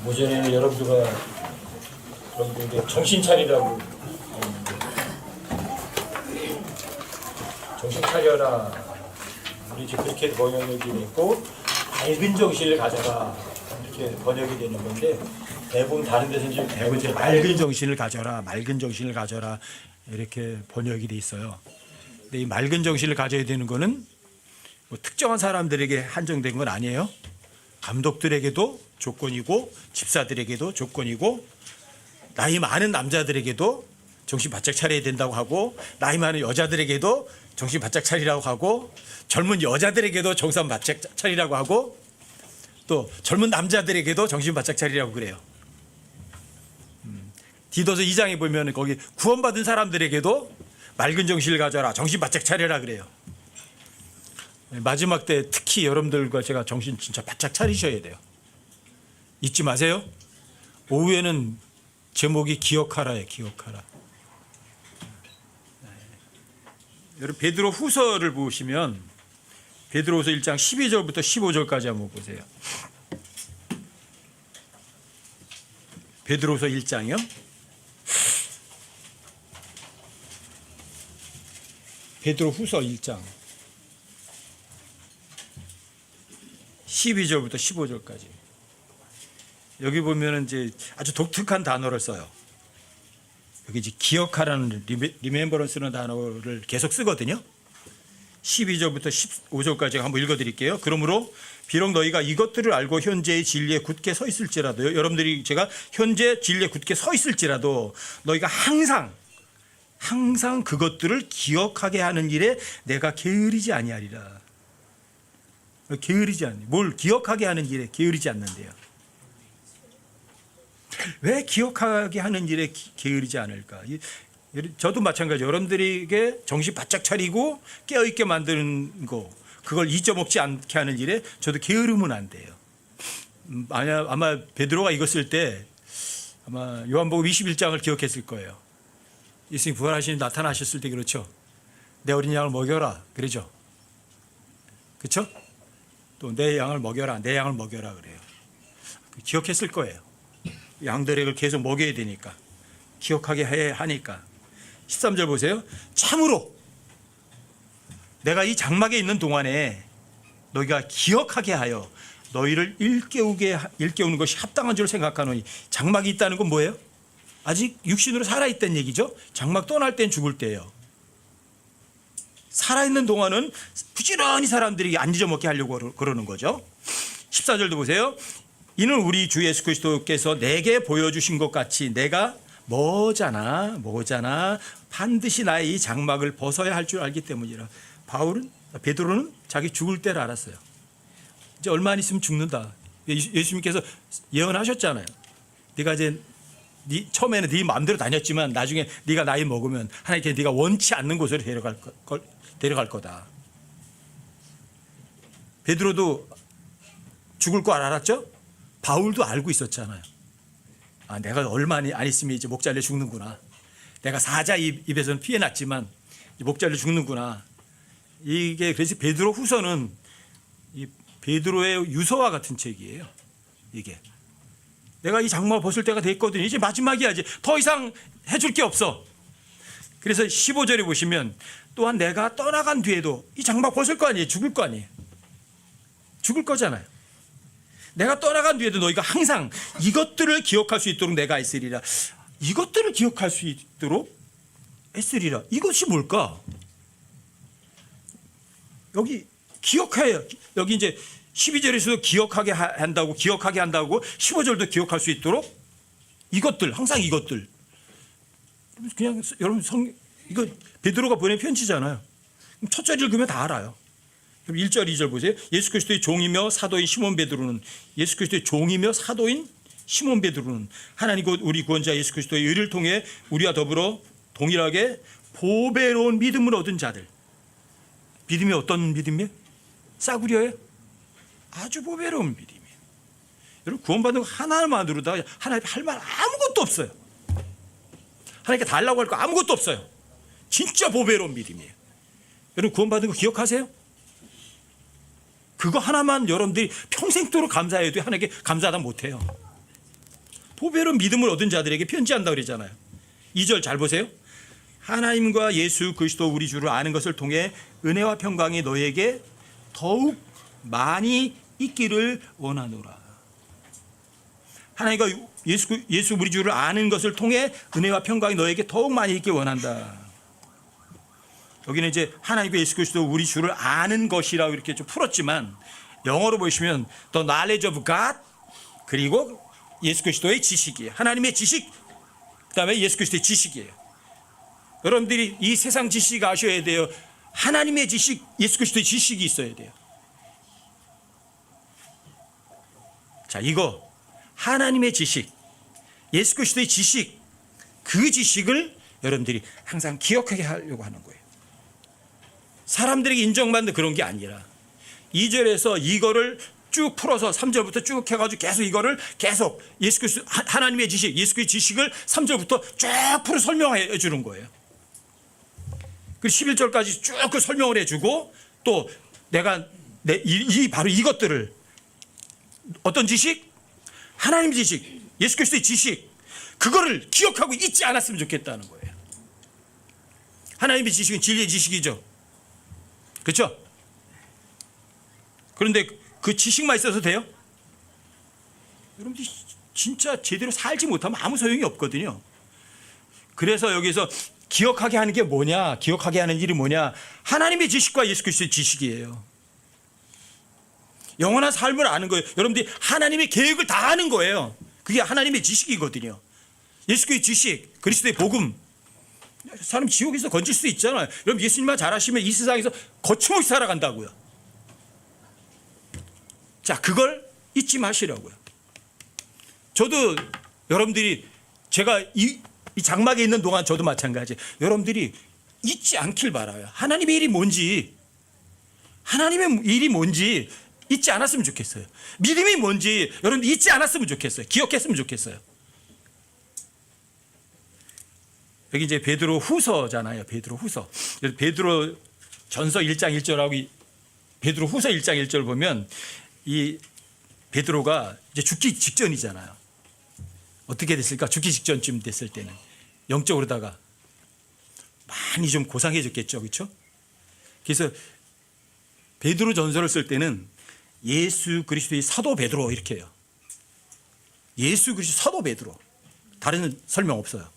오전에는 여러분들 이제 정신 차리라고 정신 차려라. 우리 이제 그렇게 번역이 됐고 밝은 정신을 가져라 이렇게 번역이 되는 건데 대부분 다른 데서는 이제 대부분 이제 맑은 정신을 가져라, 맑은 정신을 가져라 이렇게 번역이 돼 있어요. 근데 이 맑은 정신을 가져야 되는 거는 뭐 특정한 사람들에게 한정된 건 아니에요. 감독들에게도 조건이고 집사들에게도 조건이고 나이 많은 남자들에게도 정신 바짝 차려야 된다고 하고 나이 많은 여자들에게도 정신 바짝 차리라고 하고 젊은 여자들에게도 정신 바짝 차리라고 하고 또 젊은 남자들에게도 정신 바짝 차리라고 그래요. 디도서 2장에 보면 거기 구원받은 사람들에게도 맑은 정신을 가져라, 정신 바짝 차려라 그래요. 마지막 때 특히 여러분들과 제가 정신 진짜 바짝 차리셔야 돼요. 잊지 마세요. 오후에는 제목이 기억하라예요. 기억하라. 여러분 베드로 후서를 보시면 베드로후서 1장 12절부터 15절까지 한번 보세요. 베드로후서 1장이요. 베드로후서 1장 12절부터 15절까지. 여기 보면은 이제 아주 독특한 단어를 써요. 여기 이제 기억하라는 리멤버런스라는 단어를 계속 쓰거든요. 12절부터 15절까지 한번 읽어드릴게요. 그러므로 비록 너희가 이것들을 알고 현재의 진리에 굳게 서 있을지라도 여러분들이 제가 현재 진리에 굳게 서 있을지라도 너희가 항상 그것들을 기억하게 하는 일에 내가 게으르지 아니하리라. 게으르지 않니? 뭘 기억하게 하는 일에 게으르지 않는데요. 왜 기억하게 하는 일에 게으르지 않을까? 저도 마찬가지. 여러분들에게 정신 바짝 차리고 깨어있게 만드는 거, 그걸 잊어먹지 않게 하는 일에 저도 게으르면 안 돼요. 아마 베드로가 이거 쓸 때 아마 요한복음 21장을 기억했을 거예요. 예수님 부활하시니 나타나셨을 때 그렇죠. 내 어린 양을 먹여라 그러죠. 그렇죠? 또 내 양을 먹여라, 내 양을 먹여라 그래요. 기억했을 거예요. 양들에게 계속 먹여야 되니까 기억하게 해야 하니까. 13절 보세요. 참으로 내가 이 장막에 있는 동안에 너희가 기억하게 하여 너희를 일깨우는 것이 합당한 줄 생각하노니. 장막이 있다는 건 뭐예요? 아직 육신으로 살아있다는 얘기죠. 장막 떠날 땐 죽을 때예요. 살아있는 동안은 부지런히 사람들이 안 잊어먹게 하려고 그러는 거죠. 14절도 보세요. 이는 우리 주 예수 그리스도께서 내게 보여주신 것 같이 내가 뭐잖아 반드시 나의 이 장막을 벗어야 할 줄 알기 때문이라. 베드로는 자기 죽을 때를 알았어요. 이제 얼마 안 있으면 죽는다. 예수님께서 예언하셨잖아요. 네가 이제 처음에는 네 마음대로 다녔지만 나중에 네가 나이 먹으면 하나님께 네가 원치 않는 곳으로 데려갈 거다. 베드로도 죽을 거 알았죠? 바울도 알고 있었잖아요. 내가 얼마 안 있으면 이제 목 잘려 죽는구나. 내가 사자 입에서는 피해났지만 목 잘려 죽는구나. 이게 그래서 베드로 후서는 이 베드로의 유서와 같은 책이에요. 이게 내가 이 장막 벗을 때가 됐거든. 이제 마지막이야. 이제 더 이상 해줄 게 없어. 그래서 15절에 보시면 또한 내가 떠나간 뒤에도 이 장막 벗을 거 아니에요. 죽을 거 아니에요. 죽을 거잖아요. 내가 떠나간 뒤에도 너희가 항상 이것들을 기억할 수 있도록 내가 애쓰리라. 이것들을 기억할 수 있도록 애쓰리라. 이것이 뭘까? 여기 기억해요. 여기 이제 12절에서도 기억하게 한다고 15절도 기억할 수 있도록 이것들, 항상 이것들. 그냥 여러분 이거 베드로가 보낸 편지잖아요. 첫 절 읽으면 다 알아요. 1절 2절 보세요. 예수 그리스도의 종이며 사도인 시몬 베드로는 하나님 곧 우리 구원자 예수 그리스도의 의를 통해 우리와 더불어 동일하게 보배로운 믿음을 얻은 자들. 믿음이 어떤 믿음이에요? 싸구려예요? 아주 보배로운 믿음이에요. 여러분 구원받는 거 하나만으로도 하나님 할 말 아무것도 없어요. 하나님께 달라고 할 거 아무것도 없어요. 진짜 보배로운 믿음이에요. 여러분 구원받은 거 기억하세요? 그거 하나만 여러분들이 평생도록 감사해도 하나님께 감사하다 못해요. 보배로운 믿음을 얻은 자들에게 편지한다 그러잖아요. 2절 잘 보세요. 하나님과 예수 그리스도 우리 주를 아는 것을 통해 은혜와 평강이 너에게 더욱 많이 있기를 원하노라. 하나님과 예수 우리 주를 아는 것을 통해 은혜와 평강이 너에게 더욱 많이 있길 원한다. 여기는 이제 하나님과 예수 그리스도 우리 주를 아는 것이라고 이렇게 좀 풀었지만 영어로 보시면 the knowledge of God 그리고 예수 그리스도의 지식이에요. 하나님의 지식 그다음에 예수 그리스도의 지식이에요. 여러분들이 이 세상 지식 아셔야 돼요. 하나님의 지식, 예수 그리스도의 지식이 있어야 돼요. 자, 이거 하나님의 지식, 예수 그리스도의 지식, 그 지식을 여러분들이 항상 기억하게 하려고 하는 거예요. 사람들에게 인정받는 그런 게 아니라 2절에서 이거를 쭉 풀어서 3절부터 쭉 해가지고 계속 이거를 계속 예수 그리스도 하나님의 지식, 예수 그리스도의 지식을 3절부터 쭉 풀어 설명해 주는 거예요. 그리고 11절까지 쭉 그 설명을 해주고 또 내가 바로 이것들을 어떤 지식? 하나님 지식, 예수 그리스도의 지식 그거를 기억하고 잊지 않았으면 좋겠다는 거예요. 하나님의 지식은 진리의 지식이죠. 그렇죠? 그런데 그 지식만 있어서 돼요? 여러분들이 진짜 제대로 살지 못하면 아무 소용이 없거든요. 그래서 여기서 기억하게 하는 게 뭐냐? 기억하게 하는 일이 뭐냐? 하나님의 지식과 예수 그리스도의 지식이에요. 영원한 삶을 아는 거예요. 여러분들이 하나님의 계획을 다 아는 거예요. 그게 하나님의 지식이거든요. 예수 그리스도의 지식, 그리스도의 복음. 사람 지옥에서 건질 수 있잖아요. 여러분 예수님만 잘하시면 이 세상에서 거침없이 살아간다고요. 자, 그걸 잊지 마시라고요. 저도 여러분들이 제가 이 장막에 있는 동안 저도 마찬가지. 여러분들이 잊지 않길 바라요. 하나님의 일이 뭔지, 하나님의 일이 뭔지 잊지 않았으면 좋겠어요. 믿음이 뭔지 여러분들 잊지 않았으면 좋겠어요. 기억했으면 좋겠어요. 여기 이제 베드로 후서잖아요. 베드로 후서. 베드로 전서 1장 1절하고 베드로 후서 1장 1절 보면 이 베드로가 이제 죽기 직전이잖아요. 어떻게 됐을까? 죽기 직전쯤 됐을 때는 영적으로다가 많이 좀 고상해졌겠죠. 그렇죠? 그래서 베드로 전서를 쓸 때는 예수 그리스도의 사도 베드로 이렇게 해요. 예수 그리스도 사도 베드로. 다른 설명 없어요.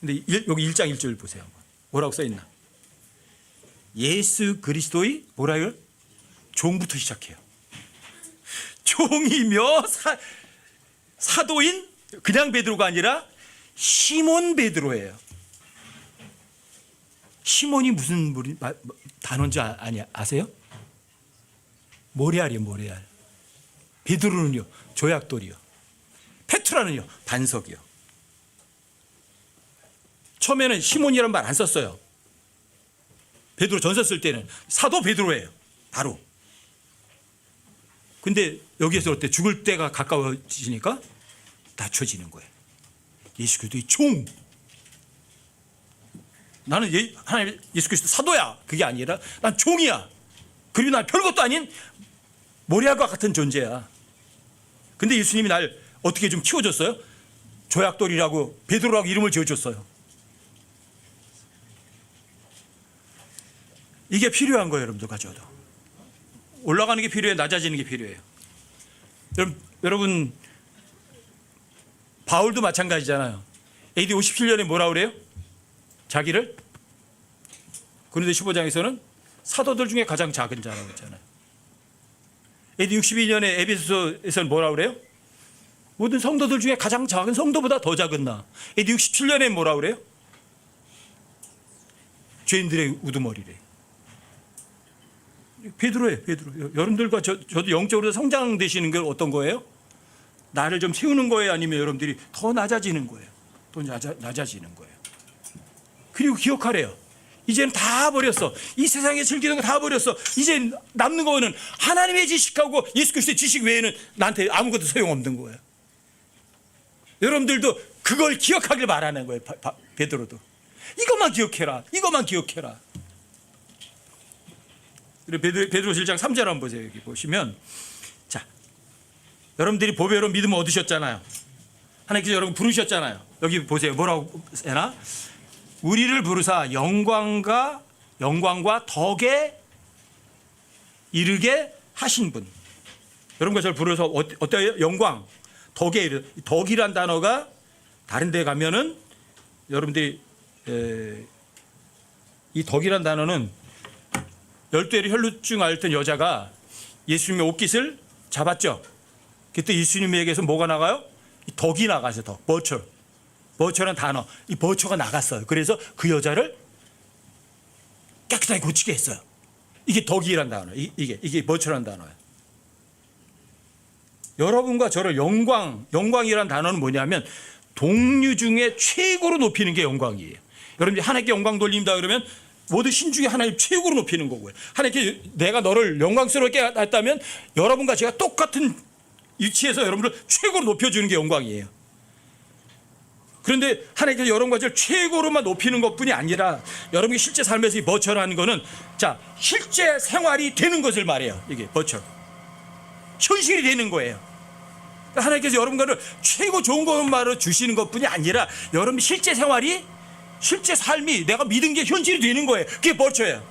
근데 여기 1장 1절 보세요. 뭐라고 써 있나? 예수 그리스도의 뭐라요? 종부터 시작해요. 종이며 사도인 그냥 베드로가 아니라 시몬 베드로예요. 시몬이 무슨 단어인지 아세요? 모레알이요, 모레알. 베드로는요, 조약돌이요. 페트라는요, 반석이요. 처음에는 시몬이라는 말 안 썼어요. 베드로 전서 쓸 때는 사도 베드로예요, 바로. 근데 여기에서 어때? 죽을 때가 가까워지니까 낮춰지는 거예요. 예수 그리스도의 종. 나는 하나님 예수 그리스도 사도야. 그게 아니라 난 종이야. 그리고 난 별것도 아닌 모리아과 같은 존재야. 근데 예수님이 날 어떻게 좀 키워줬어요? 조약돌이라고 베드로라고 이름을 지어줬어요. 이게 필요한 거예요. 여러분들 가져도 올라가는 게 필요해요. 낮아지는 게 필요해요. 여러분 바울도 마찬가지잖아요. AD 57년에 뭐라 그래요? 자기를 고린도 15장에서는 사도들 중에 가장 작은 자라고 했잖아요. AD 62년에 에베소서에서는 뭐라 그래요? 모든 성도들 중에 가장 작은 성도보다 더 작은 나. AD 67년에 뭐라 그래요? 죄인들의 우두머리래. 베드로예요, 베드로. 여러분들과 저도 영적으로 성장되시는 게 어떤 거예요? 나를 좀 세우는 거예요? 아니면 여러분들이 더 낮아지는 거예요? 더 낮아지는 거예요. 그리고 기억하래요. 이제는 다 버렸어. 이 세상에 즐기는 거 다 버렸어. 이제 남는 거는 하나님의 지식하고 예수 그리스도의 지식 외에는 나한테 아무것도 소용없는 거예요. 여러분들도 그걸 기억하길 바라는 거예요. 베드로도. 이것만 기억해라. 이것만 기억해라. 베드로 1장 3절 한번 보세요. 여기 보시면 자, 여러분들이 보배로 믿음을 얻으셨잖아요. 하나님께서 여러분 부르셨잖아요. 여기 보세요. 뭐라고 해나? 우리를 부르사 영광과 덕에 이르게 하신 분. 여러분과 저를 부르셔서 어때요? 영광, 덕에 이르. 덕이란 단어가 다른 데 가면은 여러분들이 이 덕이란 단어는 12회를 혈루증 앓던 여자가 예수님의 옷깃을 잡았죠. 그때 예수님에게서 뭐가 나가요? 이 덕이 나가서 덕, 버처란 단어, 이 버처가 나갔어요. 그래서 그 여자를 깨끗하게 고치게 했어요. 이게 덕이란 단어, 이게 버처란 단어예요. 여러분과 저를 영광이란 단어는 뭐냐면 동류 중에 최고로 높이는 게 영광이에요. 여러분이 하나님께 영광 돌린다 그러면 모든 신 중에 하나님 최고로 높이는 거고요. 하나님께 내가 너를 영광스럽게 했다면 여러분과 제가 똑같은 위치에서 여러분을 최고로 높여주는 게 영광이에요. 그런데 하나님께서 여러분과 저를 최고로만 높이는 것뿐이 아니라 여러분이 실제 삶에서 이 버처라는 거는 자 실제 생활이 되는 것을 말해요. 이게 버처 현실이 되는 거예요. 하나님께서 여러분과를 최고 좋은 것만으로 주시는 것뿐이 아니라 여러분 실제 생활이 실제 삶이 내가 믿은 게 현실이 되는 거예요. 그게 버처예요.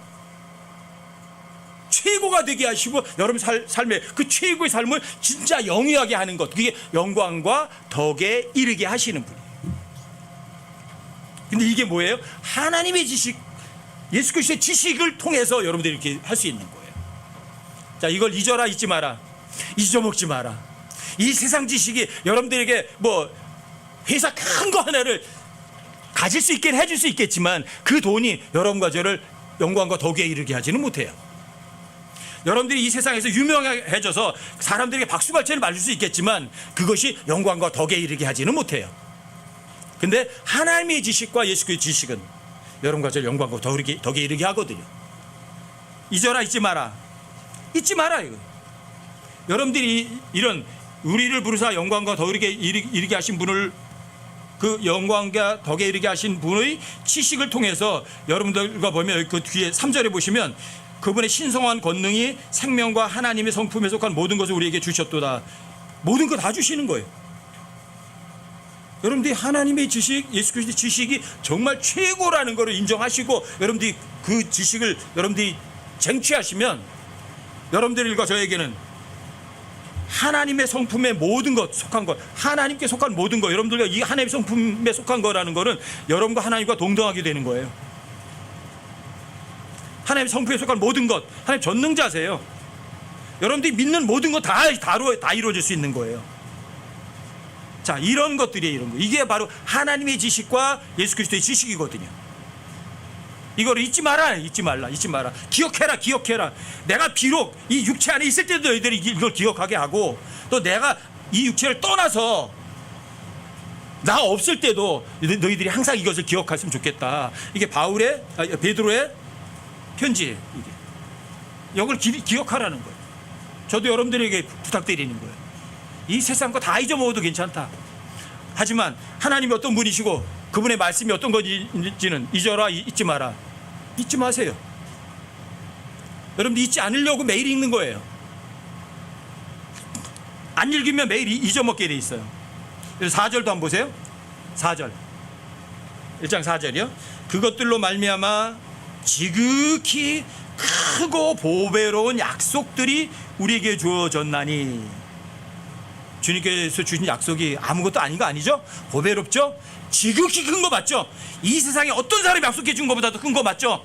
최고가 되게 하시고 여러분 삶의 그 최고의 삶을 진짜 영위하게 하는 것, 그게 영광과 덕에 이르게 하시는 분이에요. 근데 이게 뭐예요? 하나님의 지식, 예수 그리스도의 지식을 통해서 여러분들이 이렇게 할 수 있는 거예요. 자, 이걸 잊어라, 잊지 마라, 잊어먹지 마라. 이 세상 지식이 여러분들에게 뭐 회사 큰 거 하나를 가질 수 있게 해줄 수 있겠지만 그 돈이 여러분과 저를 영광과 덕에 이르게 하지는 못해요. 여러분들이 이 세상에서 유명해져서 사람들에게 박수갈채를 맞을 수 있겠지만 그것이 영광과 덕에 이르게 하지는 못해요. 근데 하나님의 지식과 예수 그리스도의 지식은 여러분과 저를 영광과 덕에 이르게 하거든요. 잊어라, 잊지 마라. 잊지 마라 이거. 여러분들이 이런 우리를 부르사 영광과 덕에 이르게 하신 분을, 그 영광과 덕에 이르게 하신 분의 지식을 통해서 여러분들과 보면 그 뒤에 3절에 보시면 그분의 신성한 권능이 생명과 하나님의 성품에 속한 모든 것을 우리에게 주셨도다. 모든 거 다 주시는 거예요. 여러분들이 하나님의 지식, 예수 그리스도의 지식이 정말 최고라는 것을 인정하시고 여러분들이 그 지식을 여러분들이 쟁취하시면 여러분들과 저에게는 하나님의 성품의 모든 것 속한 것, 하나님께 속한 모든 것, 여러분들과 이 하나님의 성품에 속한 거라는 거는 여러분과 하나님과 동등하게 되는 거예요. 하나님의 성품에 속한 모든 것, 하나님 전능자세요. 여러분들이 믿는 모든 것 다 이루어질 수 있는 거예요. 자, 이런 것들이에요. 이런 거. 이게 바로 하나님의 지식과 예수 그리스도의 지식이거든요. 이거를 잊지 마라, 잊지 말라, 잊지 마라. 기억해라. 내가 비록 이 육체 안에 있을 때도 너희들이 이걸 기억하게 하고, 또 내가 이 육체를 떠나서 나 없을 때도 너희들이 항상 이것을 기억했으면 좋겠다. 이게 베드로의 편지예요. 이걸 기억하라는 거예요. 저도 여러분들에게 부탁드리는 거예요. 이 세상 거 다 잊어먹어도 괜찮다. 하지만 하나님이 어떤 분이시고 그분의 말씀이 어떤 건지는 잊어라, 잊지 마라. 잊지 마세요. 여러분들 잊지 않으려고 매일 읽는 거예요. 안 읽으면 매일 잊어먹게 돼 있어요. 그래서 4절도 한번 보세요. 4절 1장 4절이요. 그것들로 말미암아 지극히 크고 보배로운 약속들이 우리에게 주어졌나니. 주님께서 주신 약속이 아무것도 아닌 거 아니죠? 보배롭죠? 지극히 큰 거 맞죠? 이 세상에 어떤 사람이 약속해 준 것보다도 큰 거 맞죠?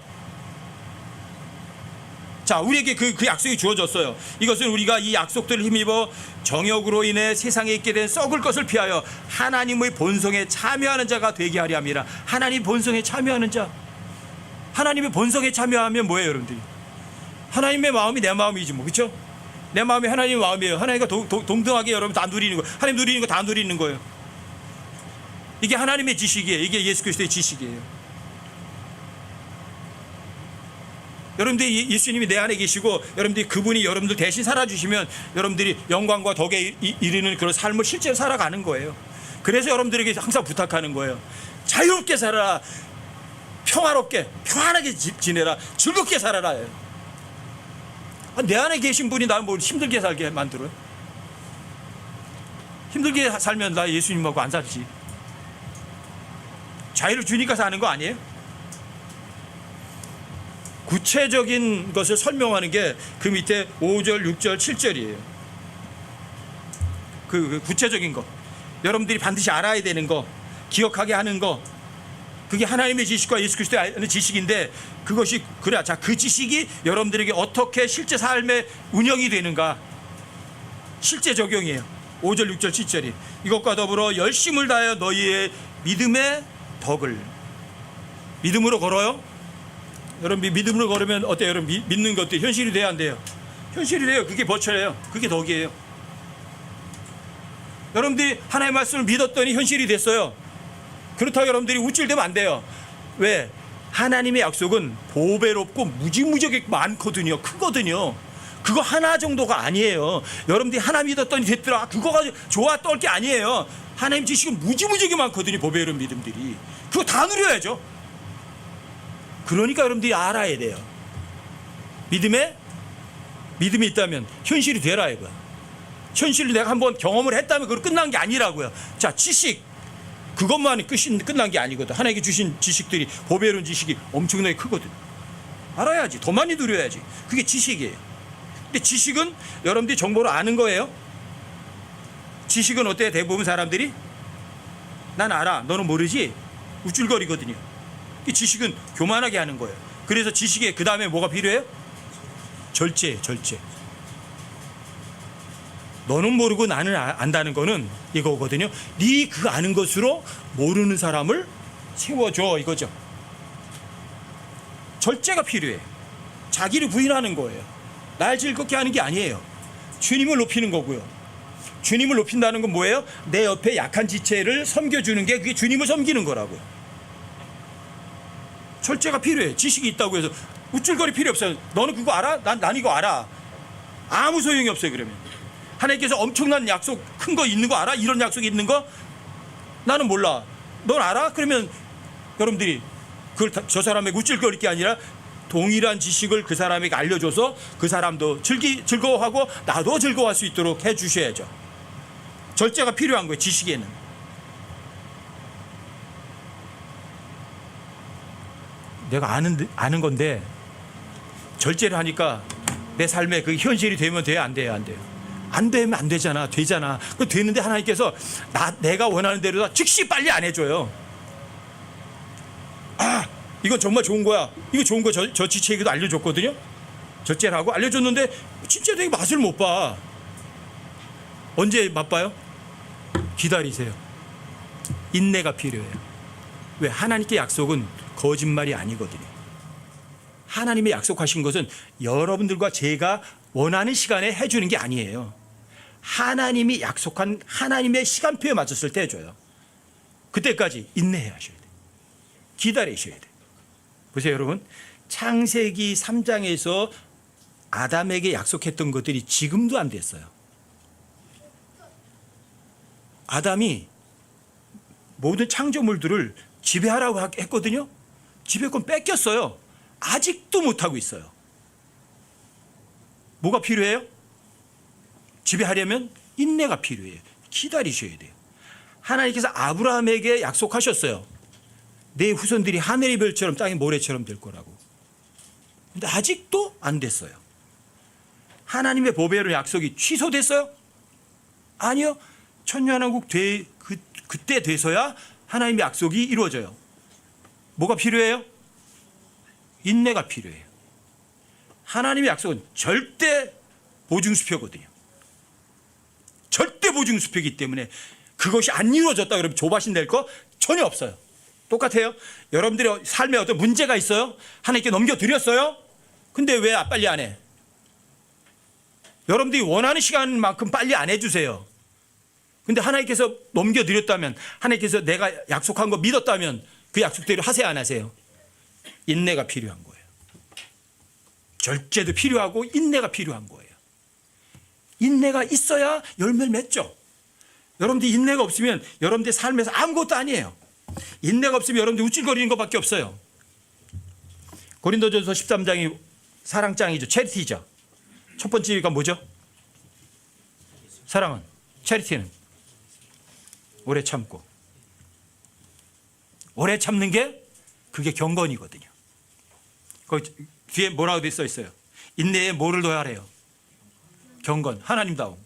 자, 우리에게 그 약속이 주어졌어요. 이것은 우리가 이 약속들을 힘입어 정욕으로 인해 세상에 있게 된 썩을 것을 피하여 하나님의 본성에 참여하는 자가 되게 하려 함이라. 하나님 본성에 참여하는 자. 하나님의 본성에 참여하면 뭐예요, 여러분들이? 하나님의 마음이 내 마음이지 뭐, 그렇죠? 내 마음이 하나님의 마음이에요. 하나님과 동등하게 여러분 다 누리는 거예요. 하나님 누리는 거 다 누리는 거예요. 이게 하나님의 지식이에요. 이게 예수 그리스도의 지식이에요. 여러분들이 예수님이 내 안에 계시고 여러분들이 그분이 여러분들 대신 살아주시면 여러분들이 영광과 덕에 이르는 그런 삶을 실제로 살아가는 거예요. 그래서 여러분들에게 항상 부탁하는 거예요. 자유롭게 살아라. 평화롭게 편안하게 지내라. 즐겁게 살아라. 내 안에 계신 분이 나를 뭘 힘들게 살게 만들어요? 힘들게 살면 나 예수님하고 안 살지. 자유를 주니까 사는 거 아니에요? 구체적인 것을 설명하는 게 그 밑에 5절, 6절, 7절이에요. 그 구체적인 거. 여러분들이 반드시 알아야 되는 거, 기억하게 하는 거. 그게 하나님의 지식과 예수 그리스도의 아는 지식인데 그것이 그래. 자, 그 지식이 여러분들에게 어떻게 실제 삶에 운영이 되는가? 실제 적용이에요. 5절, 6절, 7절이. 이것과 더불어 열심을 다하여 너희의 믿음의 덕을. 믿음으로 걸어요? 여러분 믿음으로 걸으면 어때요? 여러분 믿는 것도 현실이 돼야 안 돼요? 현실이 돼요. 그게 버쳐요. 그게 덕이에요. 여러분들이 하나님의 말씀을 믿었더니 현실이 됐어요. 그렇다고 여러분들이 우쭐대면 안 돼요. 왜? 하나님의 약속은 보배롭고 무지무지하게 많거든요. 크거든요. 그거 하나 정도가 아니에요. 여러분들이 하나 믿었더니 됐더라. 그거 가지고 좋아 떨 게 아니에요. 하나님 지식은 무지무지하게 많거든요. 보배로운 믿음들이. 그거 다 누려야죠. 그러니까 여러분들이 알아야 돼요. 믿음이 있다면 현실이 되라 이거야. 현실을 내가 한번 경험을 했다면 그걸 끝난 게 아니라고요. 자, 지식 그것만 끝난 게 아니거든. 하나님께 주신 지식들이 보배로운 지식이 엄청나게 크거든. 알아야지. 더 많이 누려야지. 그게 지식이에요. 근데 지식은 여러분들이 정보를 아는 거예요. 지식은 어때요? 대부분 사람들이 난 알아. 너는 모르지? 우쭐거리거든요. 이 지식은 교만하게 하는 거예요. 그래서 지식에 그 다음에 뭐가 필요해요? 절제예요. 절제. 너는 모르고 나는 안다는 거는 이거거든요. 네 그 아는 것으로 모르는 사람을 세워줘 이거죠. 절제가 필요해. 자기를 부인하는 거예요. 날 즐겁게 하는 게 아니에요. 주님을 높이는 거고요. 주님을 높인다는 건 뭐예요? 내 옆에 약한 지체를 섬겨주는 게 그게 주님을 섬기는 거라고요. 절제가 필요해. 지식이 있다고 해서 우쭐거릴 필요 없어요. 너는 그거 알아? 난 이거 알아. 아무 소용이 없어요. 그러면 하나님께서 엄청난 약속 큰 거 있는 거 알아? 이런 약속이 있는 거? 나는 몰라. 넌 알아? 그러면 여러분들이 그걸 저 사람에게 우쭐거릴 게 아니라 동일한 지식을 그 사람에게 알려줘서 그 사람도 즐거워하고 나도 즐거워할 수 있도록 해주셔야죠. 절제가 필요한 거예요. 지식에는. 내가 아는 건데 절제를 하니까 내 삶에 그 현실이 되면 돼요? 안 돼요? 안 돼요? 안 되면 안 되잖아. 되잖아. 그 되는데 하나님께서 내가 원하는 대로 즉시 빨리 안 해줘요. 아, 이건 정말 좋은 거야. 이거 좋은 거 저 지체에게도 알려줬거든요. 절제를 하고 알려줬는데 진짜 되게 맛을 못 봐. 언제 맛봐요? 기다리세요. 인내가 필요해요. 왜? 하나님께 약속은 거짓말이 아니거든요. 하나님의 약속하신 것은 여러분들과 제가 원하는 시간에 해주는 게 아니에요. 하나님이 약속한 하나님의 시간표에 맞췄을 때 해줘요. 그때까지 인내해야 하셔야 돼요. 기다리셔야 돼요. 보세요 여러분. 창세기 3장에서 아담에게 약속했던 것들이 지금도 안 됐어요. 아담이 모든 창조물들을 지배하라고 했거든요. 지배권 뺏겼어요. 아직도 못하고 있어요. 뭐가 필요해요? 지배하려면 인내가 필요해요. 기다리셔야 돼요. 하나님께서 아브라함에게 약속하셨어요. 내 후손들이 하늘의 별처럼 땅의 모래처럼 될 거라고. 근데 아직도 안 됐어요. 하나님의 보배로 약속이 취소됐어요? 아니요. 천년왕국 그때 돼서야 하나님의 약속이 이루어져요. 뭐가 필요해요? 인내가 필요해요. 하나님의 약속은 절대 보증수표거든요. 절대 보증수표이기 때문에 그것이 안 이루어졌다 그러면 조바심 낼 거 전혀 없어요. 똑같아요. 여러분들의 삶에 어떤 문제가 있어요? 하나님께 넘겨드렸어요? 근데 왜 빨리 안 해? 여러분들이 원하는 시간만큼 빨리 안 해주세요. 근데 하나님께서 넘겨드렸다면, 하나님께서 내가 약속한 거 믿었다면 그 약속대로 하세요, 안 하세요? 인내가 필요한 거예요. 절제도 필요하고 인내가 필요한 거예요. 인내가 있어야 열매를 맺죠. 여러분들 인내가 없으면 여러분들 삶에서 아무것도 아니에요. 인내가 없으면 여러분들 우쭐거리는 것밖에 없어요. 고린도전서 13장이 사랑장이죠. 체리티죠. 첫 번째가 뭐죠? 사랑은, 체리티는 오래 참고. 오래 참는 게 그게 경건이거든요. 거기 뒤에 뭐라고 써 있어요? 인내에 뭐를 더해야 해요? 경건, 하나님다움.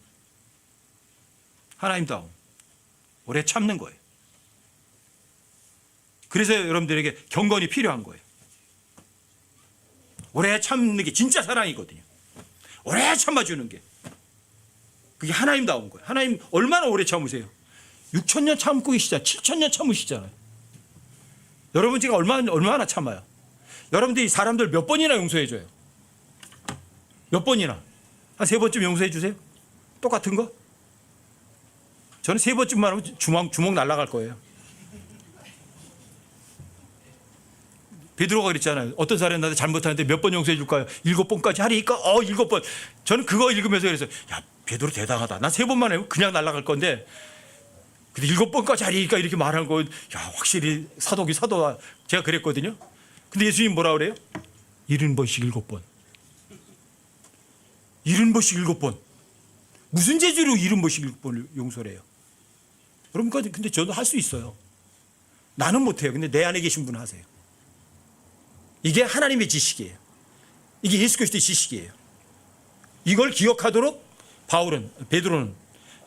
하나님다움. 오래 참는 거예요. 그래서 여러분들에게 경건이 필요한 거예요. 오래 참는 게 진짜 사랑이거든요. 오래 참아주는 게. 그게 하나님다운 거예요. 하나님 얼마나 오래 참으세요? 6,000년 참고 계시잖아요. 7,000년 참으시잖아요. 여러분 제가 얼마나 참아요? 여러분들이 사람들 몇 번이나 용서해줘요? 몇 번이나? 한 3번쯤 용서해 주세요? 똑같은 거? 저는 3번쯤만 하면 주먹 날아갈 거예요. 베드로가 그랬잖아요. 어떤 사람이 나한테 잘못하는데 몇 번 용서해 줄까요? 7번까지 하리니까 7번. 저는 그거 읽으면서 그랬어요. 야, 베드로 대단하다. 난 3번만 하면 그냥 날아갈 건데 근데 7번까지 하리니까 이렇게 말하는 거, 야, 확실히 사도다. 제가 그랬거든요. 근데 예수님 뭐라 그래요? 70번씩 7번. 70번씩 7번. 무슨 재주로 70번씩 7번을 용서를 해요? 여러분, 근데 저도 할 수 있어요. 나는 못해요. 근데 내 안에 계신 분은 하세요. 이게 하나님의 지식이에요. 이게 예수 그리스도의 지식이에요. 이걸 기억하도록 베드로는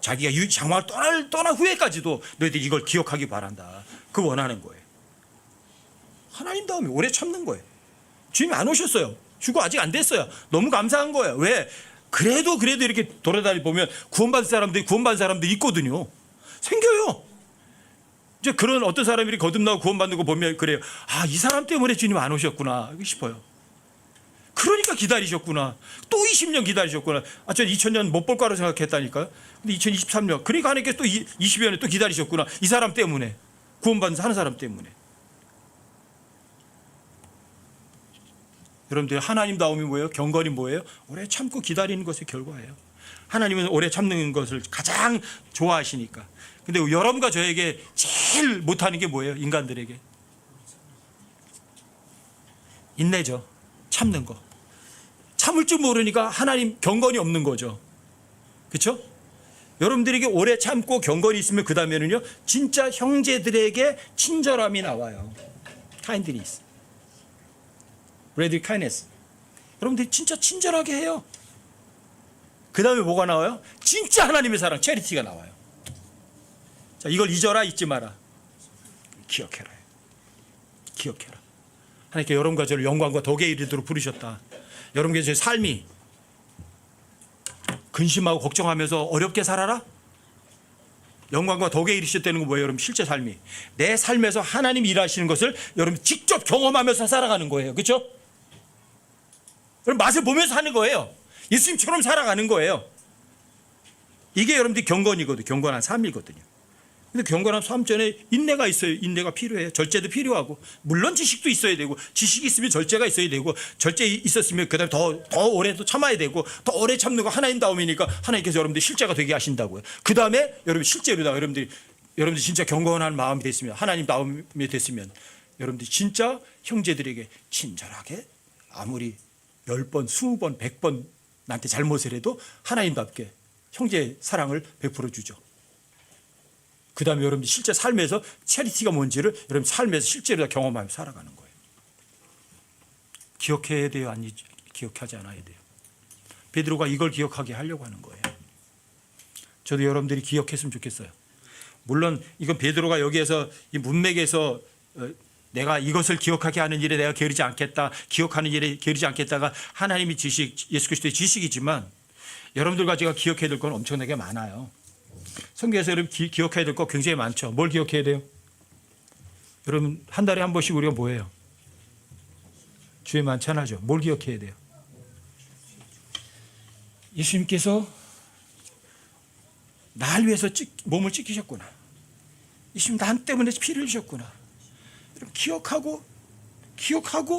자기가 장막을 떠난 후에까지도 너희들이 이걸 기억하기 바란다. 그 원하는 거예요. 하나님 다음에 오래 참는 거예요. 주님이 안 오셨어요. 주고 아직 안 됐어요. 너무 감사한 거예요. 왜? 그래도 이렇게 돌아다니 보면 구원받은 사람들이 있거든요. 생겨요. 이제 그런 어떤 사람이 거듭나고 구원받는 거 보면 그래요. 아, 이 사람 때문에 주님 안 오셨구나 싶어요. 그러니까 기다리셨구나. 또 20년 기다리셨구나. 아, 저 2000년 못 볼 거라고 생각했다니까요. 근데 2023년. 그러니까 하나님께서 또 20여 년에 또 기다리셨구나. 이 사람 때문에. 구원받는 하는 사람 때문에. 여러분들 하나님다움이 뭐예요? 경건이 뭐예요? 오래 참고 기다리는 것의 결과예요. 하나님은 오래 참는 것을 가장 좋아하시니까. 근데 여러분과 저에게 제일 못하는 게 뭐예요? 인간들에게 인내죠. 참는 거. 참을 줄 모르니까 하나님 경건이 없는 거죠. 그렇죠? 여러분들에게 오래 참고 경건이 있으면 그 다음에는요, 진짜 형제들에게 친절함이 나와요. kindness, brotherly kindness. 여러분들이 진짜 친절하게 해요. 그 다음에 뭐가 나와요? 진짜 하나님의 사랑, 체리티가 나와요. 자, 이걸 잊어라, 잊지 마라. 기억해라. 기억해라. 하나님께 여러분과 저를 영광과 덕에 이르도록 부르셨다. 여러분께 제 삶이 근심하고 걱정하면서 어렵게 살아라? 영광과 덕에 이르셨다는 건 뭐예요? 여러분, 실제 삶이 내 삶에서 하나님 일하시는 것을 여러분 직접 경험하면서 살아가는 거예요. 그렇죠? 여러분, 맛을 보면서 하는 거예요. 예수님처럼 살아가는 거예요. 이게 여러분들이 경건이거든요. 경건한 삶이거든요. 근데 경건한 삶 전에 인내가 있어요. 인내가 필요해요. 절제도 필요하고, 물론 지식도 있어야 되고, 지식이 있으면 절제가 있어야 되고, 절제 있었으면 그다음에 더 오래 또 참아야 되고, 더 오래 참는 거 하나님 다움이니까 하나님께서 여러분들 실제가 되게 하신다고요. 그 다음에 여러분 실제로다 여러분들 진짜 경건한 마음이 됐으면, 하나님 다움이 됐으면 여러분들 진짜 형제들에게 친절하게 아무리 10번, 20번, 100번 나한테 잘못을 해도 하나님답게 형제의 사랑을 베풀어 주죠. 그 다음에 여러분들 실제 삶에서 체리티가 뭔지를 여러분 삶에서 실제로 경험하며 살아가는 거예요. 기억해야 돼요? 아니, 기억하지 않아야 돼요? 베드로가 이걸 기억하게 하려고 하는 거예요. 저도 여러분들이 기억했으면 좋겠어요. 물론 이건 베드로가 여기에서 이 문맥에서 내가 이것을 기억하게 하는 일에 내가 게으르지 않겠다, 기억하는 일에 게으르지 않겠다가 하나님의 지식, 예수 그리스도의 지식이지만 여러분들과 제가 기억해야 될 건 엄청나게 많아요. 성경에서 여러분 기억해야 될 거 굉장히 많죠. 뭘 기억해야 돼요? 여러분, 한 달에 한 번씩 우리가 뭐 해요? 주에 만찬하죠. 뭘 기억해야 돼요? 예수님께서 날 위해서 몸을 찢기셨구나. 예수님 나 때문에 피를 흘리셨구나. 여러분, 기억하고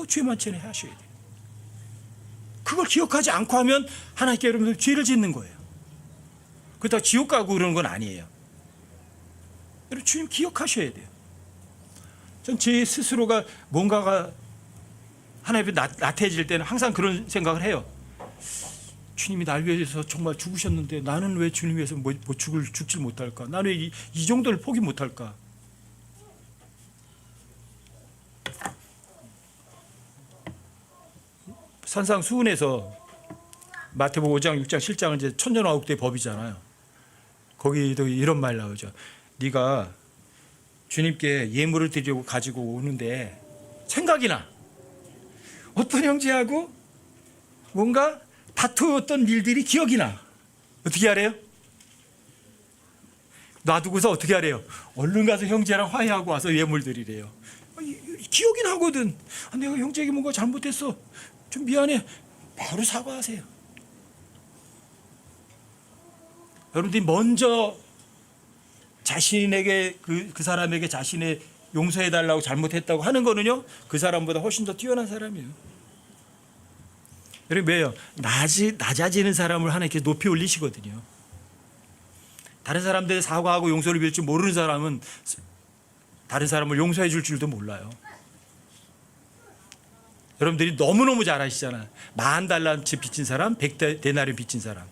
주의 만찬을 하셔야 돼요. 그걸 기억하지 않고 하면 하나님께 여러분들 죄를 짓는 거예요. 그렇다고 지옥 가고 그러는 건 아니에요. 여러분, 주님 기억하셔야 돼요. 전 제 스스로가 뭔가가 하나님 앞에 나태해질 때는 항상 그런 생각을 해요. 주님이 날 위해서 정말 죽으셨는데 나는 왜 주님 위해서 죽질 못할까? 나는 왜 이 정도를 포기 못할까? 산상수훈에서 마태복음 5장, 6장, 7장은 이제 천년왕국대의 법이잖아요. 거기도 이런 말 나오죠. 네가 주님께 예물을 드리고 가지고 오는데 생각이 나. 어떤 형제하고 뭔가 다투었던 일들이 기억이 나. 어떻게 하래요? 놔두고서 어떻게 하래요? 얼른 가서 형제랑 화해하고 와서 예물 드리래요. 기억이 나거든. 내가 형제에게 뭔가 잘못했어. 좀 미안해. 바로 사과하세요. 여러분들이 먼저 자신에게 그 사람에게 자신의 용서해달라고 잘못했다고 하는 거는요, 그 사람보다 훨씬 더 뛰어난 사람이에요. 여러분 왜요? 낮아지는 사람을 하나님께 높이 올리시거든요. 다른 사람들 사과하고 용서를 빌 줄 모르는 사람은 다른 사람을 용서해 줄 줄도 몰라요. 여러분들이 너무너무 잘 아시잖아요. 10,000달란트 빚진 사람, 100데나리온 빚진 사람.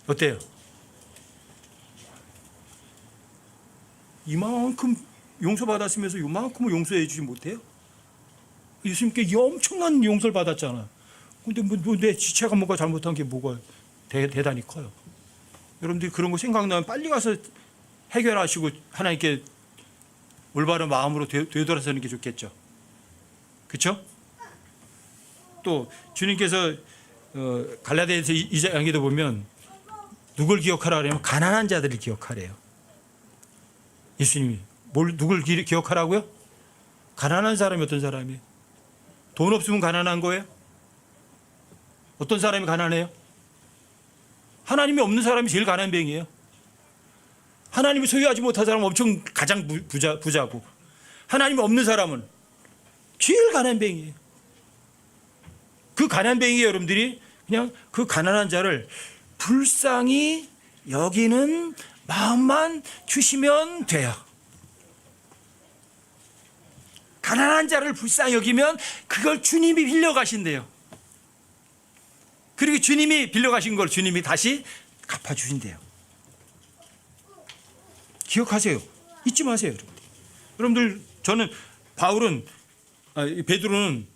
어때요? 이만큼 용서받았으면서 이만큼은 용서해 주지 못해요? 예수님께 이 엄청난 용서를 받았잖아. 근데 내 지체가 뭐가 잘못한 게 뭐가 대단히 커요. 여러분들이 그런 거 생각나면 빨리 가서 해결하시고 하나님께 올바른 마음으로 되돌아서는 게 좋겠죠. 그렇죠? 또 주님께서 갈라디아서 2장에도 보면 누굴 기억하라 그러면 가난한 자들을 기억하래요. 예수님이 누굴 기억하라고요? 가난한 사람이 어떤 사람이에요? 돈 없으면 가난한 거예요? 어떤 사람이 가난해요? 하나님이 없는 사람이 제일 가난뱅이에요. 하나님이 소유하지 못한 사람은 엄청 가장 부자고, 하나님이 없는 사람은 제일 가난뱅이에요. 그 가난뱅이에 여러분들이 그냥 그 가난한 자를 불쌍히 여기는 마음만 주시면 돼요. 가난한 자를 불쌍히 여기면 그걸 주님이 빌려가신대요. 그리고 주님이 빌려가신 걸 주님이 다시 갚아주신대요. 기억하세요. 잊지 마세요. 여러분들 저는 베드로는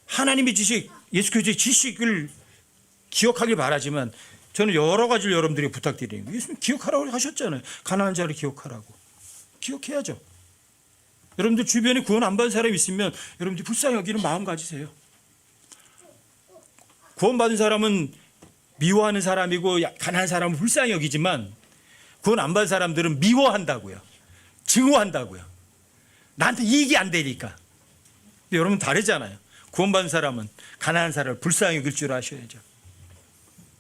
하나님의 지식, 예수 그리스도의 지식을 기억하길 바라지만 저는 여러 가지를 여러분들이 부탁드리는 거예요. 예수님 기억하라고 하셨잖아요. 가난한 자를 기억하라고. 기억해야죠. 여러분들 주변에 구원 안 받은 사람이 있으면 여러분들 불쌍히 여기는 마음 가지세요. 구원받은 사람은 미워하는 사람이고 가난한 사람은 불쌍히 여기지만 구원 안 받은 사람들은 미워한다고요. 증오한다고요. 나한테 이익이 안 되니까. 근데 여러분 다르잖아요. 구원받은 사람은 가난한 사람을 불쌍히 여길 줄 아셔야죠.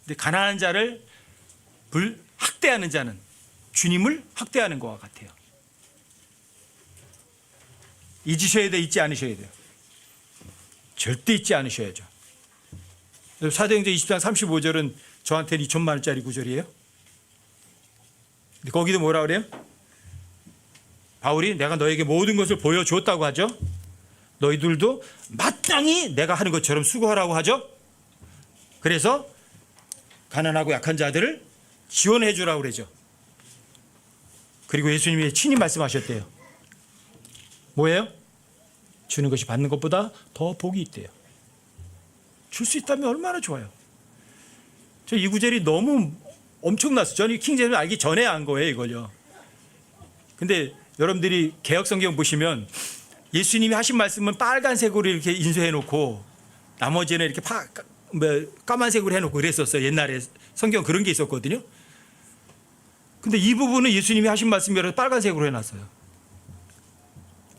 근데 가난한 자를 학대하는 자는 주님을 학대하는 것과 같아요. 잊으셔야 돼, 잊지 않으셔야 돼요. 절대 잊지 않으셔야죠. 사도행전 20장 35절은 저한테는 2천만 원짜리 구절이에요. 근데 거기도 뭐라 그래요? 바울이 내가 너에게 모든 것을 보여줬다고 하죠. 너희들도 마땅히 내가 하는 것처럼 수고하라고 하죠. 그래서 가난하고 약한 자들을 지원해 주라고 그러죠. 그리고 예수님이 친히 말씀하셨대요. 뭐예요? 주는 것이 받는 것보다 더 복이 있대요. 줄 수 있다면 얼마나 좋아요. 저 이 구절이 너무 엄청났어요. 저는 킹제임스 알기 전에 안 거예요, 이걸요. 근데 여러분들이 개역성경 보시면 예수님이 하신 말씀은 빨간색으로 이렇게 인쇄해 놓고 나머지는 이렇게 까만색으로 해놓고 그랬었어요. 옛날에 성경 그런 게 있었거든요. 근데 이 부분은 예수님이 하신 말씀이라서 빨간색으로 해놨어요.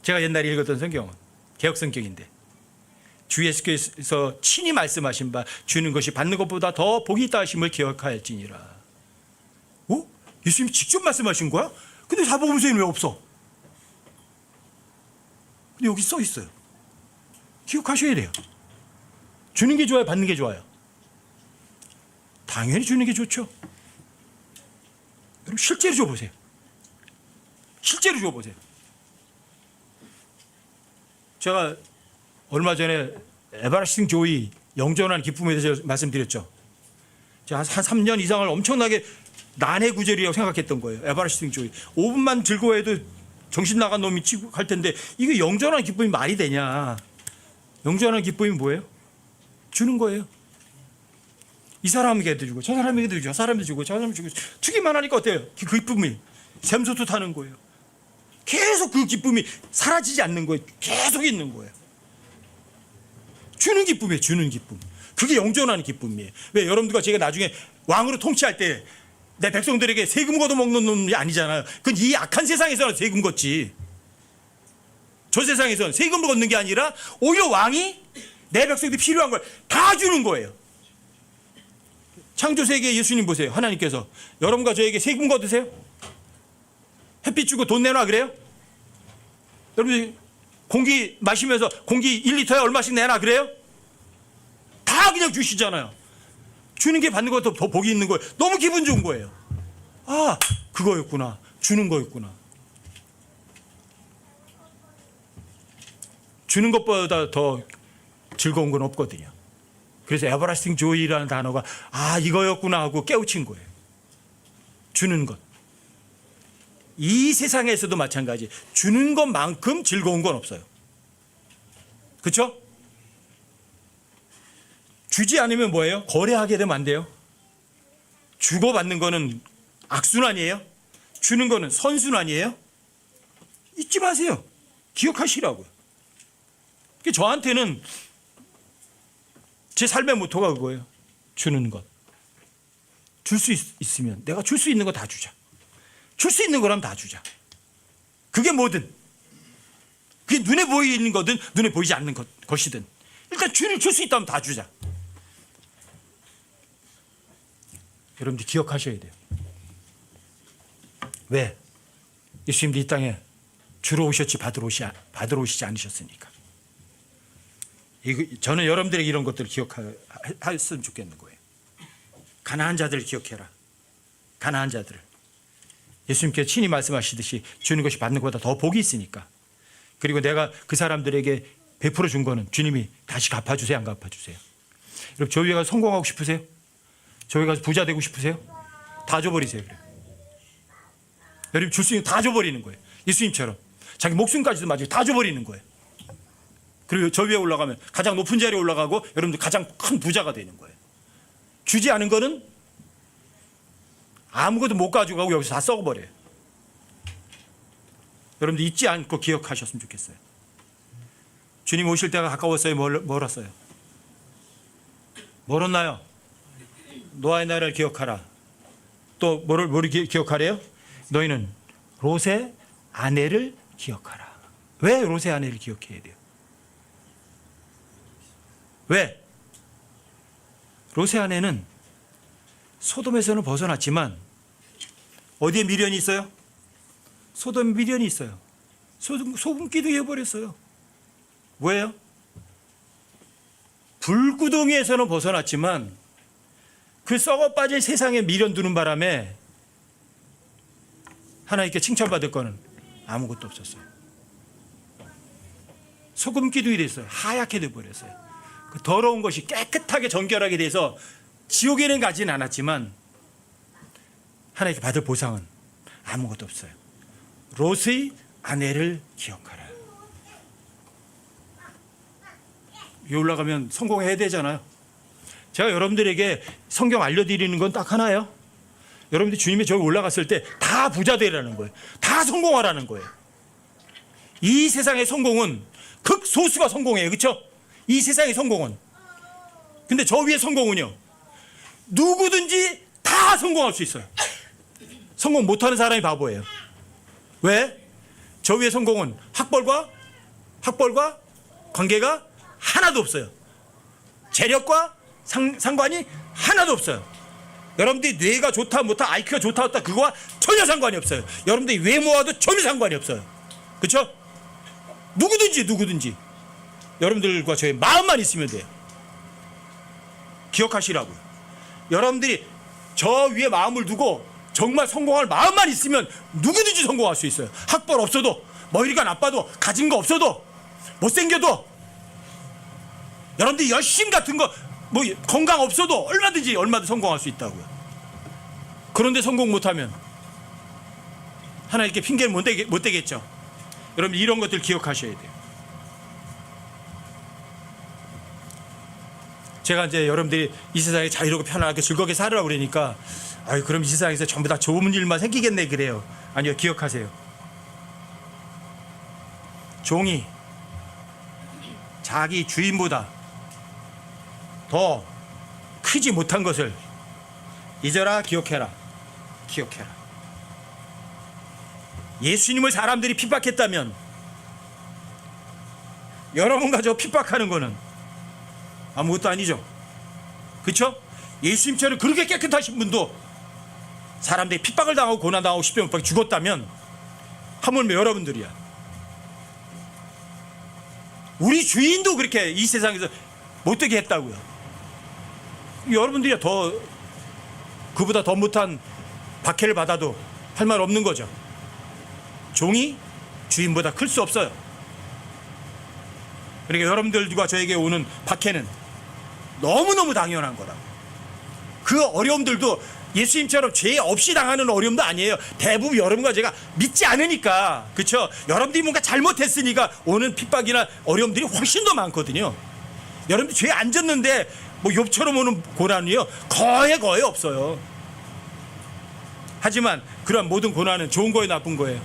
제가 옛날에 읽었던 성경은 개역성경인데 주 예수께서 친히 말씀하신 바 주는 것이 받는 것보다 더 복이 있다 하심을 기억하였지니라. 예수님이 직접 말씀하신 거야? 근데 사복음서에는 왜 없어? 근데 여기 써 있어요. 기억하셔야 돼요. 주는 게 좋아요? 받는 게 좋아요? 당연히 주는 게 좋죠. 여러분 실제로 줘보세요. 실제로 줘보세요. 제가 얼마 전에 에버라스팅 조이 영존한 기쁨에 대해서 말씀드렸죠. 제가 한 3년 이상을 엄청나게 난해 구절이라고 생각했던 거예요. 에버라스팅 조이. 5분만 즐거워해도 정신 나간 놈이 치고 할 텐데 이게 영존한 기쁨이 말이 되냐. 영존한 기쁨이 뭐예요? 주는 거예요. 이 사람에게도 주고 저 사람에게도 주고 저 사람에게도 주고 저 사람에게도 주고 주기만 하니까 어때요? 그 기쁨이 샘솟듯 하는 거예요. 계속 그 기쁨이 사라지지 않는 거예요. 계속 있는 거예요. 주는 기쁨이에요. 주는 기쁨. 그게 영존하는 기쁨이에요. 왜 여러분들과 제가 나중에 왕으로 통치할 때 내 백성들에게 세금 걷어먹는 놈이 아니잖아요. 그건 이 악한 세상에서는 세금 걷지. 저 세상에서는 세금을 걷는 게 아니라 오히려 왕이 내 백성들이 필요한 걸 다 주는 거예요. 창조세계 예수님 보세요. 하나님께서 여러분과 저에게 세금 걷으세요? 햇빛 주고 돈 내놔 그래요? 여러분 공기 마시면서 공기 1리터에 얼마씩 내놔 그래요? 다 그냥 주시잖아요. 주는 게 받는 것도 더 복이 있는 거예요. 너무 기분 좋은 거예요. 아, 그거였구나. 주는 거였구나. 주는 것보다 더 즐거운 건 없거든요. 그래서 에버라스팅 조이라는 단어가 아, 이거였구나 하고 깨우친 거예요. 주는 것. 이 세상에서도 마찬가지. 주는 것만큼 즐거운 건 없어요. 그렇죠? 주지 않으면 뭐예요? 거래하게 되면 안 돼요. 주고받는 거는 악순환이에요. 주는 거는 선순환이에요. 잊지 마세요. 기억하시라고요. 저한테는 제 삶의 모토가 그거예요. 주는 것. 줄 수 있으면 내가 줄 수 있는 거 다 주자. 줄 수 있는 거라면 다 주자. 그게 뭐든. 그게 눈에 보이는 거든 눈에 보이지 않는 것이든 일단 줄 수 있다면 다 주자. 여러분들 기억하셔야 돼요. 왜? 예수님도 이 땅에 주러 오셨지 받으러 오시지 않으셨으니까. 저는 여러분들에게 이런 것들을 기억했으면 좋겠는 거예요. 가난한 자들을 기억해라. 가난한 자들을. 예수님께서 친히 말씀하시듯이 주는 것이 받는 것보다 더 복이 있으니까. 그리고 내가 그 사람들에게 베풀어 준 거는 주님이 다시 갚아주세요, 안 갚아주세요? 여러분 저 위에 가서 성공하고 싶으세요? 저 위에 가서 부자 되고 싶으세요? 다 줘버리세요. 그래요. 여러분 줄 수 있는 다 줘버리는 거예요. 예수님처럼 자기 목숨까지도 마치고 다 줘버리는 거예요. 그리고 저 위에 올라가면 가장 높은 자리에 올라가고 여러분들 가장 큰 부자가 되는 거예요. 주지 않은 거는 아무것도 못 가져가고 여기서 다 썩어버려요. 여러분들 잊지 않고 기억하셨으면 좋겠어요. 주님 오실 때가 가까웠어요? 멀었어요? 멀었나요? 노아의 날을 기억하라. 또 뭐를 기억하래요? 너희는 롯의 아내를 기억하라. 왜 롯의 아내를 기억해야 돼요? 왜? 롯의 아내는 소돔에서는 벗어났지만 어디에 미련이 있어요? 소돔에 미련이 있어요. 소금기도 해버렸어요. 왜요? 불구덩이에서는 벗어났지만 그 썩어 빠질 세상에 미련 두는 바람에 하나님께 칭찬받을 거는 아무것도 없었어요. 소금기둥이 됐어요. 하얗게 돼버렸어요. 그 더러운 것이 깨끗하게 정결하게 돼서 지옥에는 가지는 않았지만 하나님께 받을 보상은 아무것도 없어요. 롯의 아내를 기억하라. 위에 올라가면 성공해야 되잖아요. 제가 여러분들에게 성경 알려드리는 건 딱 하나예요. 여러분들이 주님이 저기 올라갔을 때 다 부자 되라는 거예요. 다 성공하라는 거예요. 이 세상의 성공은 극소수가 성공해요. 그렇죠? 이 세상의 성공은. 근데 저 위의 성공은요. 누구든지 다 성공할 수 있어요. 성공 못하는 사람이 바보예요. 왜? 저 위의 성공은 학벌과 관계가 하나도 없어요. 재력과 상관이 하나도 없어요. 여러분들이 뇌가 좋다 못하 IQ가 좋다 못하 그거와 전혀 상관이 없어요. 여러분들이 외모와도 전혀 상관이 없어요. 그렇죠? 누구든지 여러분들과 저의 마음만 있으면 돼요. 기억하시라고요. 여러분들이 저 위에 마음을 두고 정말 성공할 마음만 있으면 누구든지 성공할 수 있어요. 학벌 없어도, 머리가 나빠도, 가진 거 없어도, 못생겨도 여러분들이 열심 같은 거 뭐 건강 없어도 얼마든지 성공할 수 있다고요. 그런데 성공 못하면 하나님께 핑계는 못 대겠죠. 여러분 이런 것들 기억하셔야 돼요. 제가 이제 여러분들이 이 세상에 자유롭고 편안하게 즐겁게 살으라고 그러니까 아유 그럼 이 세상에서 전부 다 좋은 일만 생기겠네 그래요. 아니요, 기억하세요. 종이 자기 주인보다 더 크지 못한 것을 잊어라, 기억해라. 예수님을 사람들이 핍박했다면 여러분과 저 핍박하는 거는 아무것도 아니죠. 그렇죠? 예수님처럼 그렇게 깨끗하신 분도 사람들이 핍박을 당하고 고난당하고 십자가에 죽었다면 하물며 여러분들이야. 우리 주인도 그렇게 이 세상에서 못되게 했다고요. 여러분들이 그보다 더 못한 박해를 받아도 할 말 없는 거죠. 종이 주인보다 클 수 없어요. 그러니까 여러분들과 저에게 오는 박해는 너무너무 당연한 거라고. 그 어려움들도 예수님처럼 죄 없이 당하는 어려움도 아니에요. 대부분 여러분과 제가 믿지 않으니까, 그렇죠? 여러분들이 뭔가 잘못했으니까 오는 핍박이나 어려움들이 훨씬 더 많거든요. 여러분들 죄 안 졌는데 뭐 욥처럼 오는 고난이요 거의 없어요. 하지만 그러한 모든 고난은 좋은 거예요, 나쁜 거예요?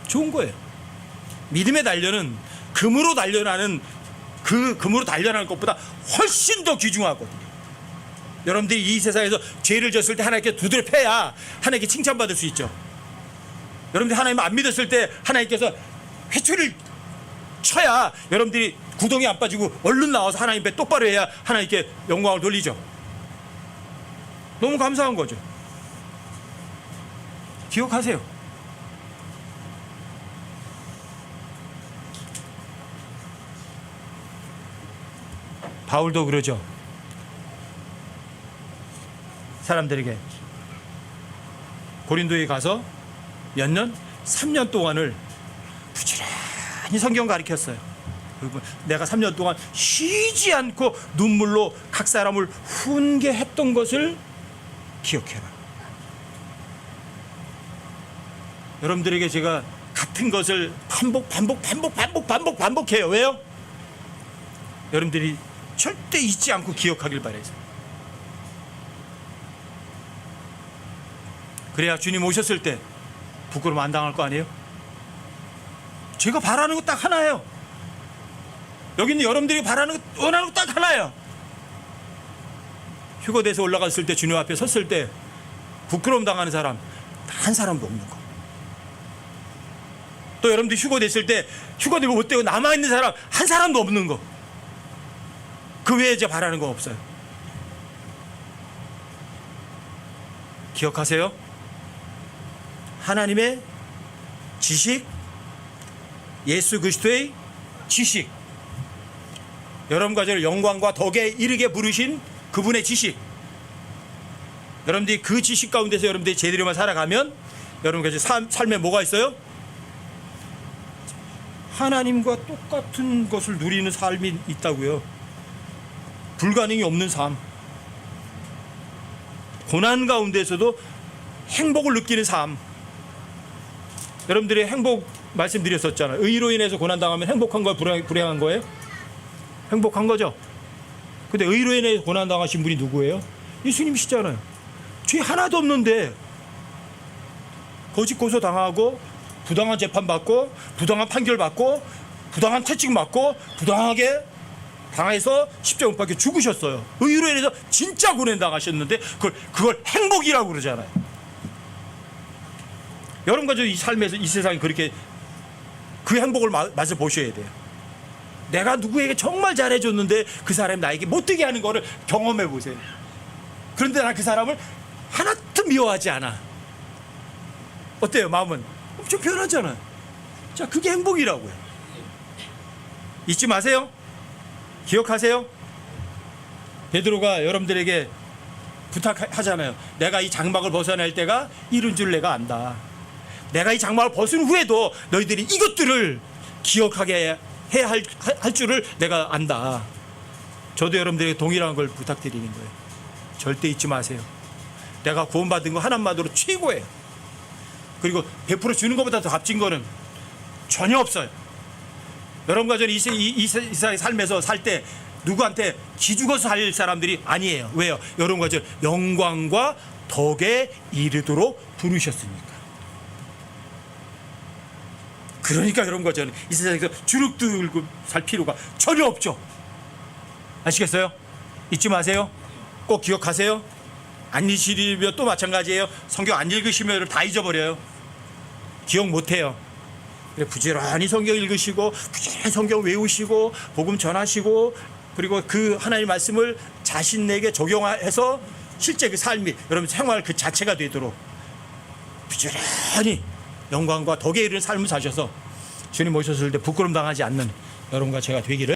좋은 거예요. 믿음의 단련은 금으로 단련하는 것보다 훨씬 더 귀중하거든요. 여러분들이 이 세상에서 죄를 졌을 때 하나님께 두드려 패야 하나님께 칭찬받을 수 있죠. 여러분들이 하나님 안 믿었을 때 하나님께서 회초리를 쳐야 여러분들이 구덩이 안 빠지고 얼른 나와서 하나님 배 똑바로 해야 하나님께 영광을 돌리죠. 너무 감사한 거죠. 기억하세요. 바울도 그러죠. 사람들에게 고린도에 가서 몇 년? 3년 동안을 부지런히 성경 가르쳤어요. 내가 3년 동안 쉬지 않고 눈물로 각 사람을 훈계했던 것을 기억해라. 여러분들에게 제가 같은 것을 반복해요. 왜요? 여러분들이 절대 잊지 않고 기억하길 바라서. 그래야 주님 오셨을 때 부끄러움 안 당할 거 아니에요? 제가 바라는 거 딱 하나예요. 여기 있는 여러분들이 원하는 거 딱 하나예요. 휴거돼서 올라갔을 때 주님 앞에 섰을 때 부끄러움 당하는 사람 한 사람도 없는 거. 또 여러분들이 휴거됐을 때 휴거되면 못 되고 남아있는 사람 한 사람도 없는 거. 그 외에 이제 바라는 거 없어요. 기억하세요. 하나님의 지식, 예수 그리스도의 지식, 여러분과 저를 영광과 덕에 이르게 부르신 그분의 지식, 여러분들이 그 지식 가운데서 여러분들이 제대로만 살아가면 여러분과 삶에 뭐가 있어요? 하나님과 똑같은 것을 누리는 삶이 있다고요. 불가능이 없는 삶, 고난 가운데서도 행복을 느끼는 삶. 여러분들이 행복 말씀드렸었잖아요. 의로 인해서 고난당하면 행복한 거예요? 불행한 거예요? 행복한 거죠. 근데 의로 인해 고난당하신 분이 누구예요? 예수님이시잖아요. 죄 하나도 없는데 거짓 고소 당하고 부당한 재판 받고 부당한 판결 받고 부당한 채찍 맞고 부당하게 당해서 십자가 못 박혀 죽으셨어요. 의로 인해서 진짜 고난당하셨는데 그걸 행복이라고 그러잖아요. 여러분과 저 이 삶에서 이 세상이 그렇게 그 행복을 맛을 보셔야 돼요. 내가 누구에게 정말 잘해줬는데 그 사람이 나에게 못되게 하는 거를 경험해 보세요. 그런데 난 그 사람을 하나도 미워하지 않아. 어때요? 마음은 엄청 편하잖아요. 자, 그게 행복이라고요. 잊지 마세요. 기억하세요. 베드로가 여러분들에게 부탁하잖아요. 내가 이 장막을 벗어날 때가 이른 줄 내가 안다. 내가 이 장막을 벗은 후에도 너희들이 이것들을 기억하게 해야 할 줄을 내가 안다. 저도 여러분들에게 동일한 걸 부탁드리는 거예요. 절대 잊지 마세요. 내가 구원받은 거 하나만으로 최고예요. 그리고 베풀어 주는 것보다 더 값진 거는 전혀 없어요. 여러분과 저는 이 세상의 삶에서 살 때 누구한테 기죽어서 살 사람들이 아니에요. 왜요? 여러분과 저는 영광과 덕에 이르도록 부르셨으니까. 그러니까 여러분과 저는 이 세상에서 주눅 들고 살 필요가 전혀 없죠. 아시겠어요? 잊지 마세요. 꼭 기억하세요. 안 잊으시면 또 마찬가지예요. 성경 안 읽으시면 다 잊어버려요. 기억 못해요. 그래, 부지런히 성경 읽으시고 부지런히 성경 외우시고 복음 전하시고 그리고 그 하나님의 말씀을 자신에게 적용해서 실제 그 삶이 여러분 생활 그 자체가 되도록 부지런히 영광과 덕에 이르는 삶을 사셔서 주님 모셨을 때 부끄럼 당하지 않는 여러분과 제가 되기를